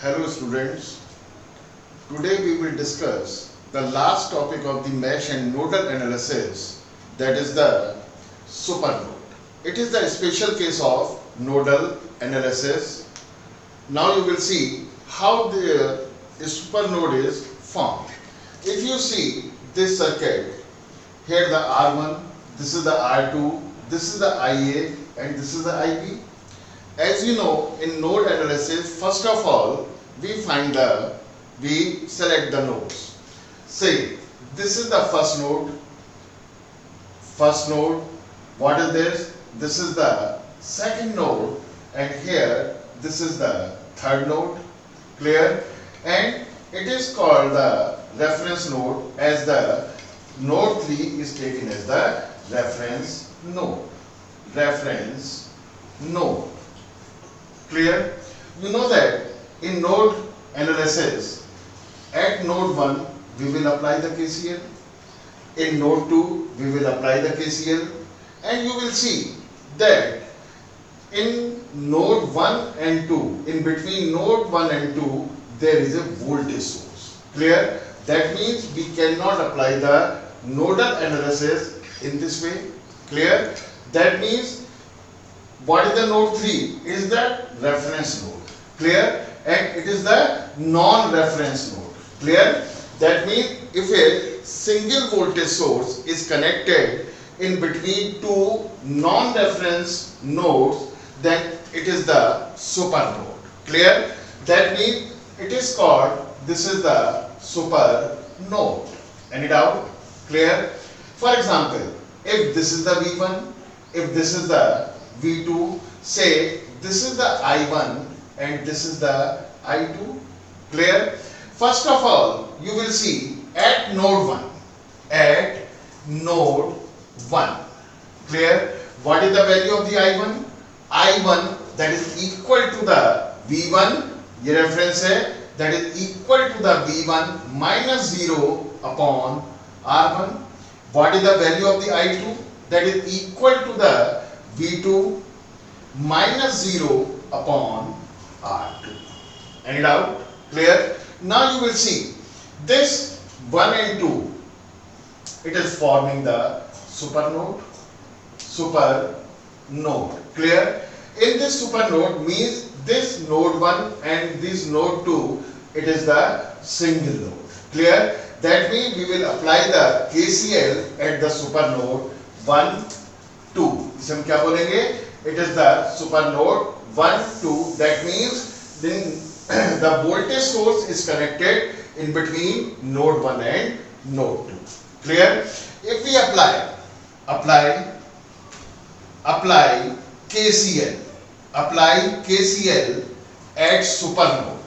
Hello students, today we will discuss the last topic of the mesh and nodal analysis, that is the supernode. It is the special case of nodal analysis. Now you will see how the supernode is formed. If you see this circuit, here the R1, this is the R2, this is the IA and this is the IB. As you know, in node analysis, first of all, we select the nodes. Say, this is the first node. What is this? This is the second node, and here, this is the third node. Clear? And it is called the reference node, as the node 3 is taken as the reference node. Clear? You know that in node analysis, at node 1 we will apply the KCL, in node 2 we will apply the KCL, and you will see that in node 1 and 2, in between node 1 and 2, there is a voltage source. Clear? That means we cannot apply the nodal analysis in this way. Clear? That means what is the node 3? Is the reference node. Clear? And it is the non-reference node. Clear? That means if a single voltage source is connected in between two non-reference nodes, then it is the supernode. Clear? That means it is called, this is the supernode. Any doubt? Clear? For example, if this is the V1, if this is the V2, say this is the I1 and this is the I2. Clear? First of all, you will see at node 1. Clear? What is the value of the I1? I1, that is equal to the V1, ये reference है, that is equal to the V1 minus 0 upon R1. What is the value of the I2? That is equal to the V2 minus 0 upon R2. Any doubt? Clear? Now you will see this 1 and 2, it is forming the supernode. Clear? In this supernode means this node 1 and this node 2, it is the single node. Clear? That means we will apply the KCL at the supernode 1, 2. इसे हम क्या बोलेंगे? It is the supernode 1, 2. That means then the voltage source is connected in between node 1 and node 2. Clear? If we apply KCL, at supernode.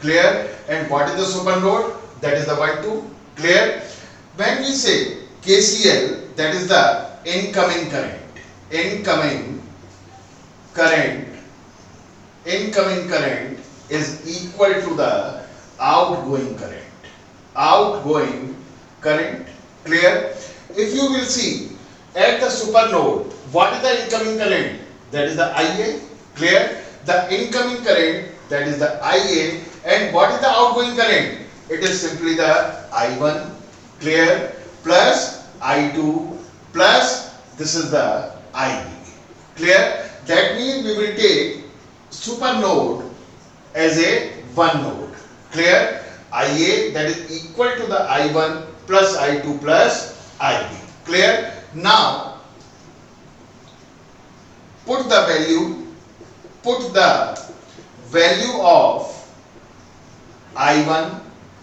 Clear? And what is the supernode? That is the 1, 2. Clear? When we say KCL, that is the incoming current. Incoming current is equal to the outgoing current. Clear? If you will see at the supernode, what is the incoming current? That is the IA. Clear? The incoming current, that is the IA. And what is the outgoing current? It is simply the I1. Clear? Plus I2 plus this is the IB. Clear? That means we will take supernode as a one node. Clear? IA, that is equal to the I1 plus I2 plus IB. Clear? Now put the value of I1,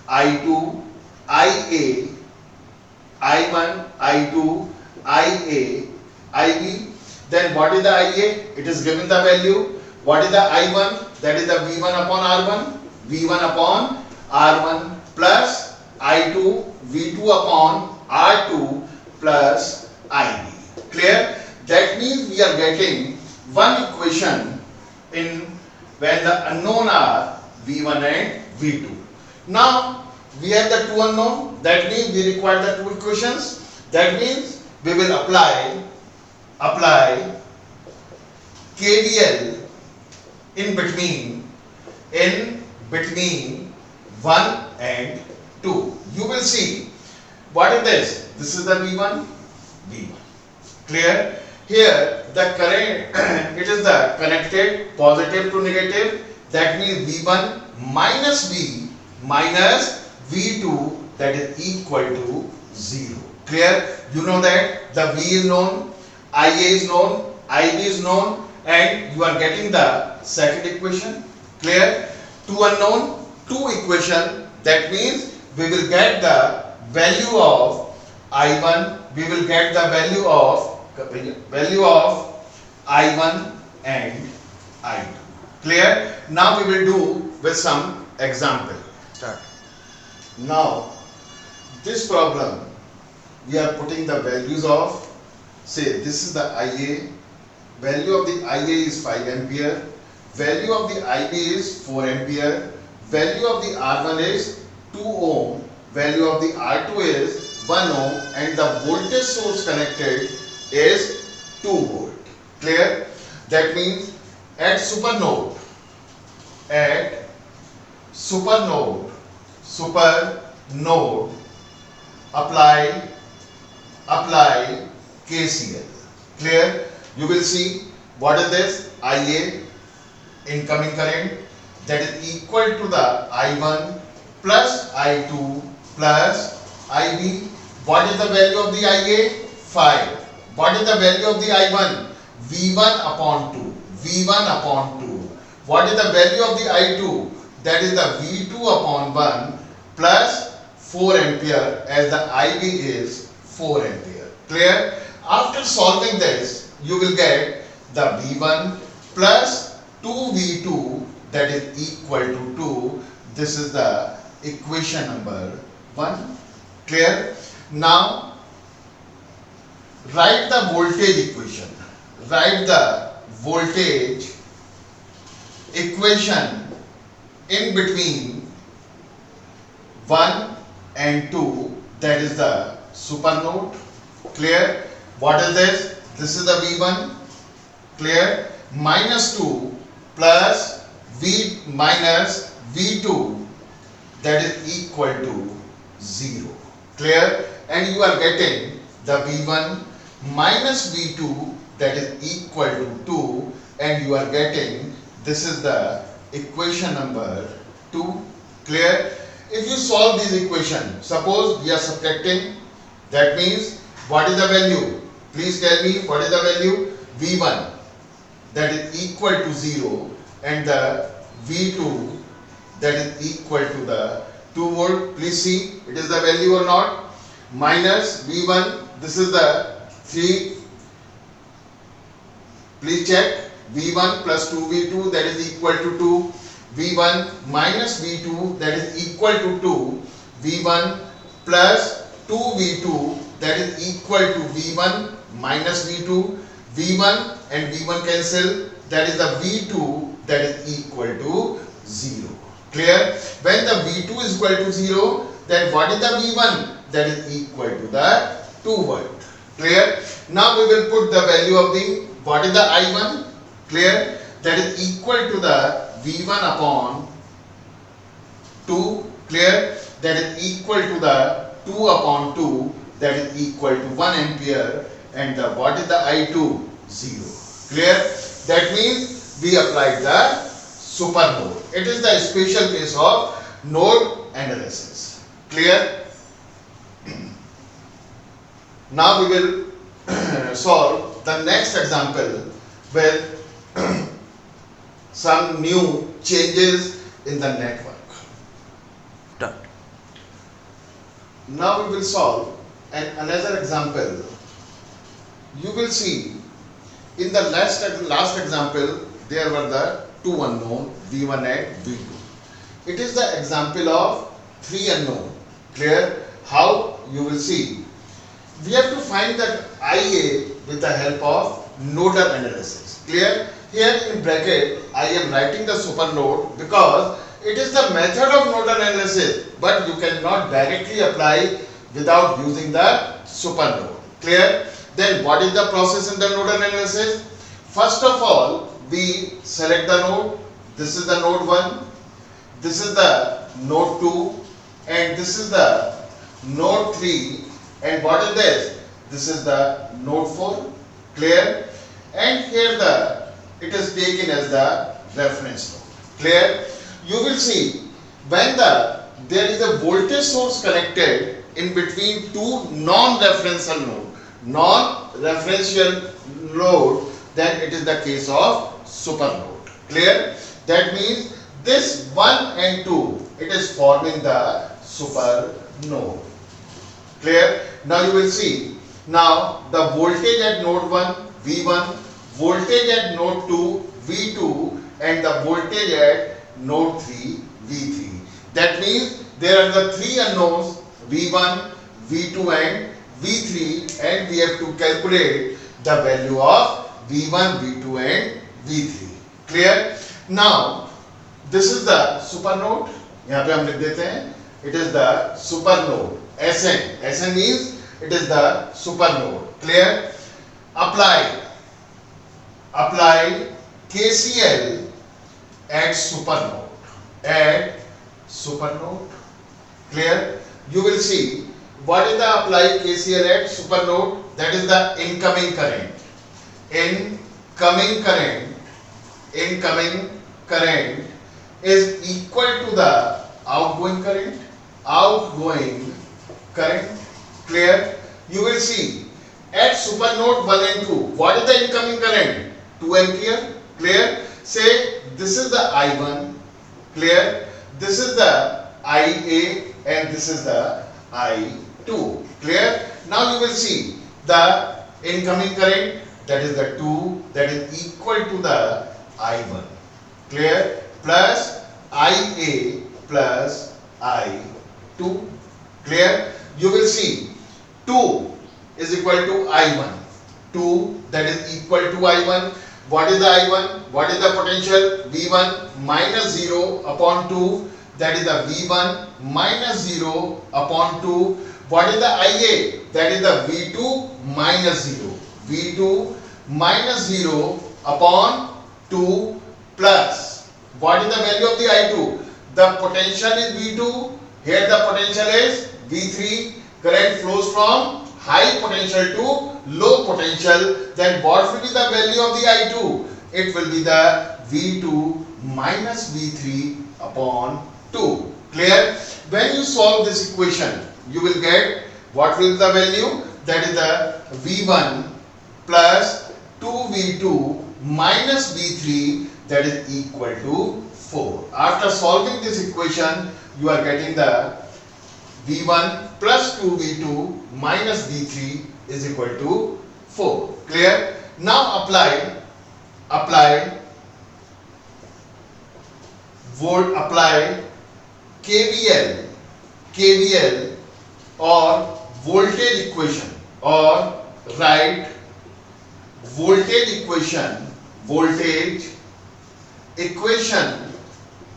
I2, IA, I1, I2, IA, IB. Then what is the IA? It is given the value. What is the I1? That is the V1 upon R1 plus I2, V2 upon R2 plus IB. Clear? That means we are getting one equation in when the unknown are V1 and V2. Now we have the two unknown. That means we require the two equations. That means we will apply KVL in between 1 and 2. You will see what is this? This is the V1. Clear? Here the current it is the connected positive to negative. That means V1 minus V minus V2, that is equal to 0. Clear? You know that the V is known, IA is known, IB is known, and you are getting the second equation. Clear? Two unknown, two equation. That means we will get the value of I1, we will get the value of I1 and I2. Clear? Now we will do with some example. Start. Now this problem we are putting the values of, say this is the IA, value of the IA is 5 ampere, value of the IB is 4 ampere, value of the R1 is 2 ohm, value of the R2 is 1 ohm, and the voltage source connected is 2 volt. Clear? That means at supernode apply KCL. Clear? You will see what is this? IA, incoming current, that is equal to the I1 plus I2 plus IB. What is the value of the IA? 5. What is the value of the I1? V1 upon 2. What is the value of the I2? That is the V2 upon 1 plus 4 ampere, as the IB is 4 ampere. Clear? After solving this, you will get the V1 plus 2V2, that is equal to 2. This is the equation number 1. Clear? Now write the voltage equation. Write the voltage equation in between 1 and 2, that is the supernode. Clear? What is this? This is the V1. Clear? Minus 2 plus V minus V2, that is equal to 0. Clear? And you are getting the V1 minus V2, that is equal to 2, and you are getting, this is the equation number 2. Clear? If you solve this equation, suppose we are subtracting, that means what is the value? Please tell me what is the value? V1, that is equal to 0, and the V2, that is equal to the 2 volt. Please see, it is the value or not? Minus V1, this is the 3. Please check. V1 plus 2V2, that is equal to 2. V1 minus V2, that is equal to 2. V1 plus 2V2, that is equal to V1 minus V2. V1 and V1 cancel, that is the V2, that is equal to 0. Clear? When the V2 is equal to 0, then what is the V1? That is equal to the 2 volt. Clear? Now we will put the value of the, what is the I1? Clear? That is equal to the V1 upon 2. Clear? That is equal to the 2 upon 2, that is equal to 1 ampere, and the, what is the I2? 0. Clear? That means we applied the supernode. It is the special case of node analysis. Clear? Now we will solve the next example with some new changes in the network. Done. Now we will solve another example. You will see in the last example there were the two unknown, V1 and V2. It is the example of three unknown. Clear? How? You will see. We have to find that IA with the help of nodal analysis. Clear? Here in bracket I am writing the supernode because it is the method of nodal analysis, but you cannot directly apply without using the supernode. Clear? Then what is the process in the nodal analysis? First of all, we select the node. this is the node 1, this is the node 2, and this is the node 3, and what is this? This is the node 4. Clear? And here it is taken as the reference node. Clear? You will see when there is a voltage source connected in between two non-referential node, then it is the case of supernode. Clear? That means this 1 and 2, it is forming the supernode. Clear? Now you will see, now the voltage at node 1 V1, voltage at node 2 V2, and the voltage at node 3 V3. That means there are the three unknowns V1, V2 and V3, and we have to calculate the value of V1, V2 and V3. Clear? Now this is the supernode. यहाँ पे हम लिख देते हैं, it is the supernode. SN means it is the supernode. Clear? Apply KCL at supernode. Clear? You will see what is the apply KCL at supernode. That is the incoming current. Incoming current is equal to the outgoing current. Clear? You will see at supernode 1 and 2, what is the incoming current? 2 ampere. Clear? Say this is the I1. Clear? This is the IA and this is the I2. Clear? Now you will see the incoming current, that is the 2, that is equal to the I1. Clear? Plus IA plus I2. Clear? You will see 2 is equal to I1. 2, that is equal to I1. What is the I1? What is the potential? V1 minus 0 upon 2. That is the V1 minus 0 upon 2. What is the IA? That is the V2 minus 0. V2 minus 0 upon 2 plus. What is the value of the I2? The potential is V2. Here the potential is V3. Current flows from high potential to low potential. Then what will be the value of the I2? It will be the V2 minus V3 upon 2. Clear? When you solve this equation, you will get what will be the value? That is the V1 plus 2V2 minus V3, that is equal to 4. After solving this equation, you are getting the V1 plus 2V2 minus V3 is equal to 4. Clear? Now apply KVL or voltage equation, or write voltage equation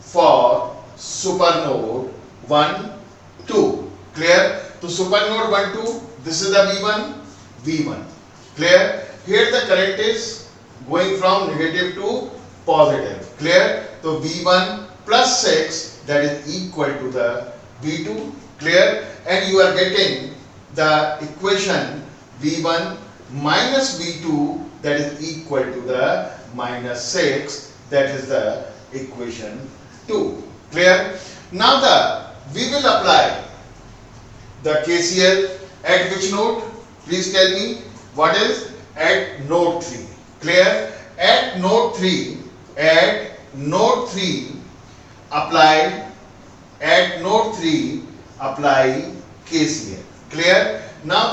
for supernode 1, 2. Clear? To supernode 1, 2, this is the V1. Clear? Here the current is going from negative to positive. Clear? So V1 plus 6, that is equal to the V2. Clear? And you are getting the equation V1 minus V2, that is equal to the minus 6, that is the equation 2. Clear? Now we will apply the KCL at which node? Please tell me. What is? At node 3. Clear? At node 3 apply KCL. Clear? Now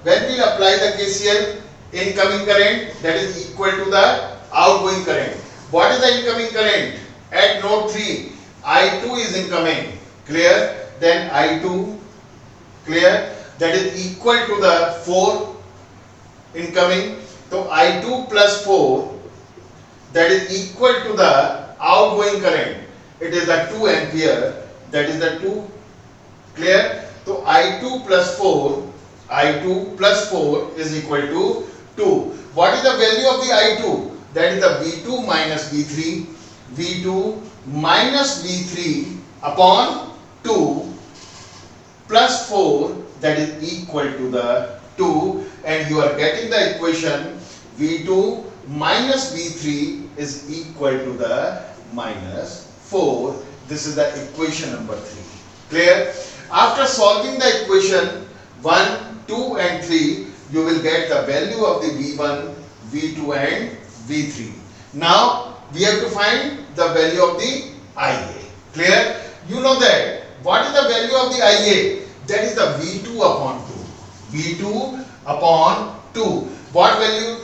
when we apply the KCL, incoming current, that is equal to the outgoing current. What is the incoming current? At node 3, I2 is incoming. Clear? Then I2, clear? That is equal to the 4 incoming. So I2 plus 4, that is equal to the outgoing current. It is the 2 ampere, that is the 2. Clear? So I2 plus 4 is equal to 2. What is the value of the I2? That is the V2 minus V3. V2 minus V3 upon 2 plus 4, that is equal to the 2, and you are getting the equation V2 minus V3 is equal to the minus 4. This is the equation number 3. Clear? After solving the equation 1, 2 and 3, you will get the value of the V1, V2 and V3. Now we have to find the value of the IA. Clear? You know that what is the value of the IA? That is the V2 upon 2. V2 upon 2. What value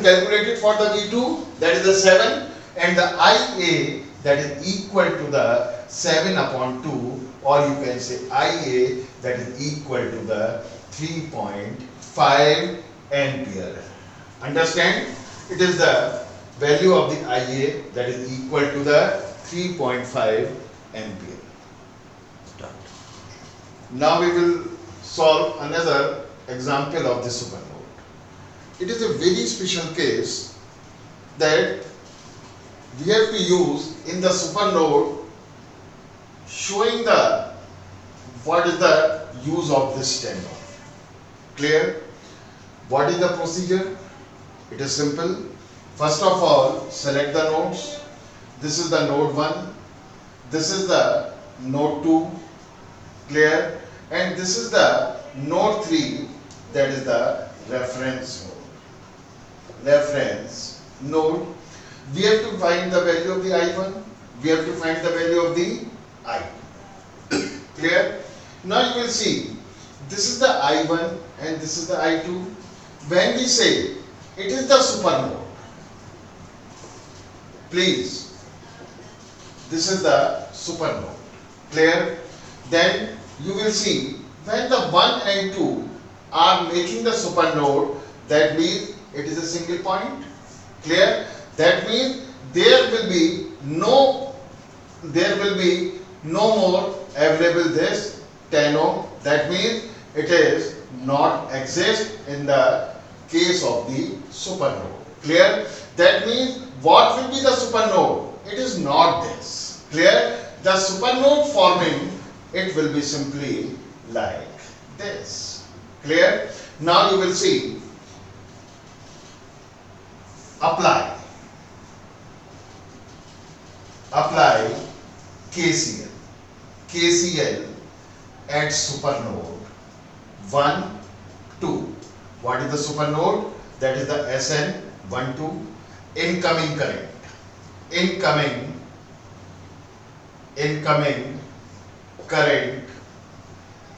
calculated for the V2? That is the 7, and the IA, that is equal to the 7 upon 2, or you can say IA, that is equal to the 3.5 ampere. Understand? It is the value of the IA that is equal to the 3.5 ampere. Now we will solve another example of the supernode. It is a very special case that we have to use in the supernode, showing the what is the use of this tenor. Clear? What is the procedure? It is simple. First of all, select the nodes. This is the node 1. This is the node 2. Clear? And this is the node 3, that is the reference node. Reference node. We have to find the value of the I1. We have to find the value of the I2. Clear? Now you will see, this is the I1 and this is the I2. When we say it is the supernode, please, this is the supernode. Clear? Then you will see when the 1 and 2 are making the supernode, that means it is a single point. Clear? That means there will be no more available this 10 ohm. That means it is not exist in the case of the supernode. Clear? That means what will be the supernode? It is not this. Clear? The supernode forming, it will be simply like this. Clear? Now you will see, apply KCL. KCL at supernode 1, 2. What is the supernode? That is the SN 1, 2. Incoming current. Incoming current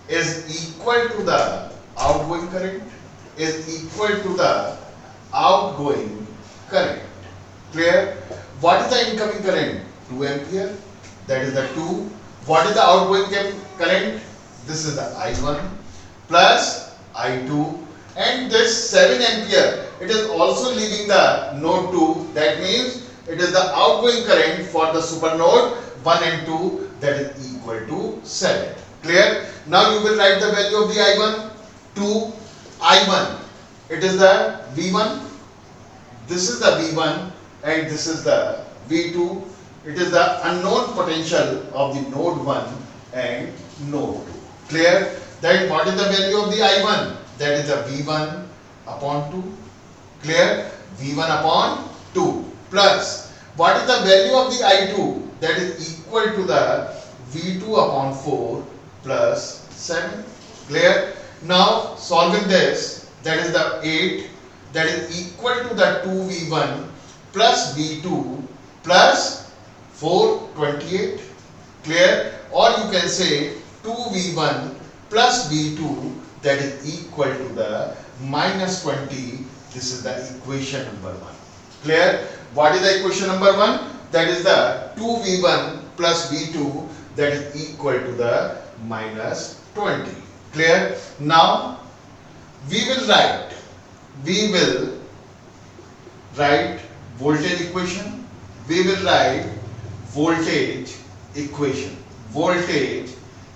is equal to the outgoing current, is equal to the outgoing current. Clear? What is the incoming current? 2 ampere. That is the 2. What is the outgoing current? This is the I1 plus I2, and this 7 ampere, it is also leaving the node 2. That means it is the outgoing current for the supernode 1 and 2, that is equal to 7. Clear? Now you will write the value of the I1. 2 I1, it is the V1. This is the V1 and this is the V2. It is the unknown potential of the node 1 and node 2. Clear? Then what is the value of the I1? That is the V1 upon 2. Clear? V1 upon 2 plus what is the value of the I2? That is equal to the V2 upon 4 plus 7. Clear? Now solving this, that is the 8, that is equal to the 2V1 plus V2 plus 4, 28. Clear? Or you can say 2V1 plus V2, that is equal to the minus 20. This is the equation number 1. Clear? What is the equation number 1? That is the 2V1 plus V2, that is equal to the minus 20. Clear? Now we will write voltage equation. We will write voltage equation. Voltage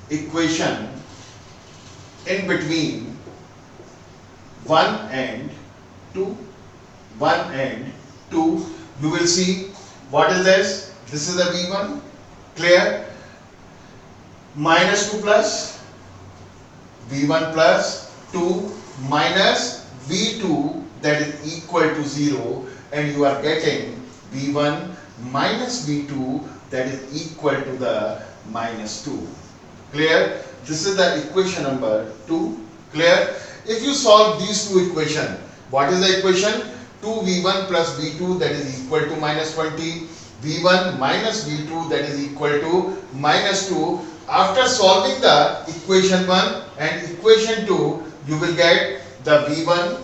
equation in between 1 and 2. 1 and 2. You will see what is this? This is the V1. Clear? Minus 2 plus V1 plus 2 minus V2, that is equal to 0, and you are getting V1 minus V2, that is equal to the minus 2. Clear? This is the equation number 2. Clear? If you solve these two equations, what is the equation? 2V1 plus V2, that is equal to minus 20. V1 minus V2, that is equal to minus 2. After solving the equation 1 and equation 2, you will get the V1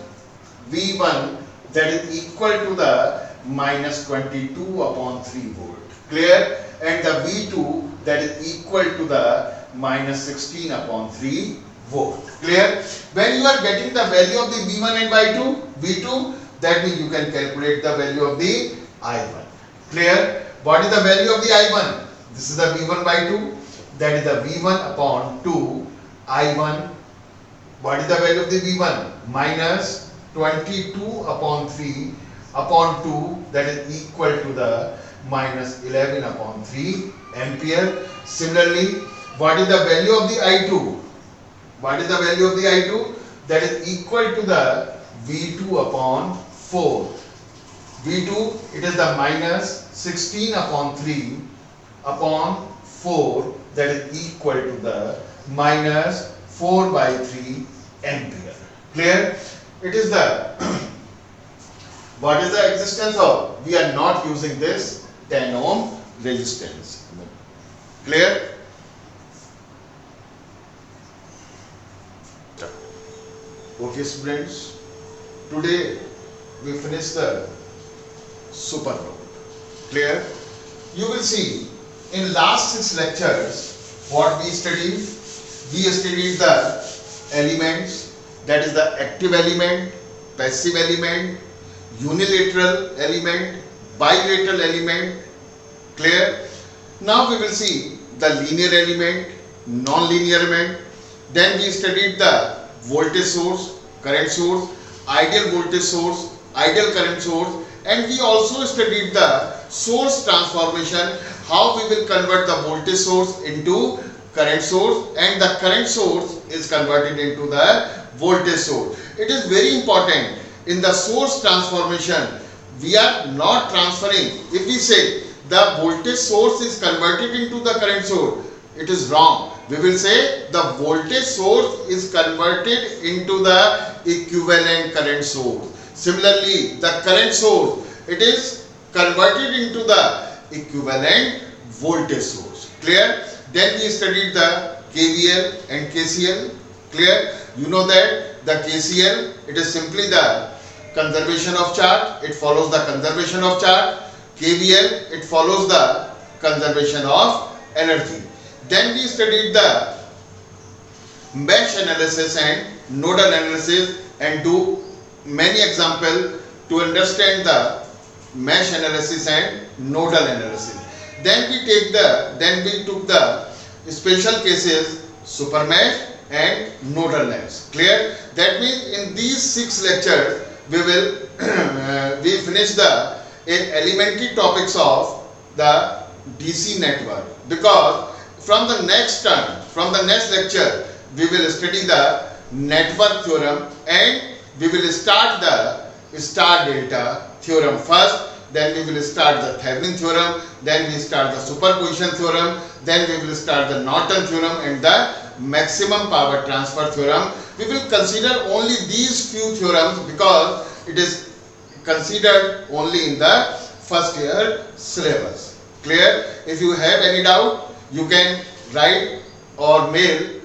that is equal to the minus 22 upon 3 volt. Clear? And the V2 that is equal to the minus 16 upon 3 volt. Clear? When you are getting the value of the V1 and V2, that means you can calculate the value of the I1. Clear? What is the value of the I1? This is the V1 by 2. That is the V1 upon 2 I1. What is the value of the V1? Minus 22 upon 3 upon 2, that is equal to the minus 11 upon 3 ampere. Similarly, what is the value of the I2? What is the value of the I2? That is equal to the V2 upon 4. V2, it is the minus 16 upon 3 upon 4, that is equal to the minus 4 by 3 ampere. Clear? It is the what is the existence of? We are not using this 10 ohm resistance. Clear? Okay students, today we finish the super node. Clear? You will see in last 6 lectures what we studied. We studied the elements, that is the active element, passive element, unilateral element, bilateral element. Clear? Now we will see the linear element, non-linear element. Then we studied the voltage source, current source, ideal voltage source, ideal current source, and we also studied the source transformation, how we will convert the voltage source into current source and the current source is converted into the voltage source. It is very important in the source transformation. We are not transferring. If we say the voltage source is converted into the current source, it is wrong. We will say the voltage source is converted into the equivalent current source. Similarly, the current source, it is converted into the equivalent voltage source. Clear? Then we studied the KVL and KCL. Clear? You know that the KCL, it is simply the conservation of charge. It follows the conservation of charge. KVL, it follows the conservation of energy. Then we studied the mesh analysis and nodal analysis and do many examples to understand the mesh analysis and nodal analysis. Then we took the special cases, super mesh and nodal mesh. Clear? That means in these 6 lectures we will we finish the elementary topics of the DC network, because from the next term, from the next lecture, we will study the network theorem and we will start the star delta theorem first. Then we will start the Thevenin theorem, then we start the superposition theorem, then we will start the Norton theorem and the maximum power transfer theorem. We will consider only these few theorems because it is considered only in the first year syllabus. Clear? If you have any doubt, you can write or mail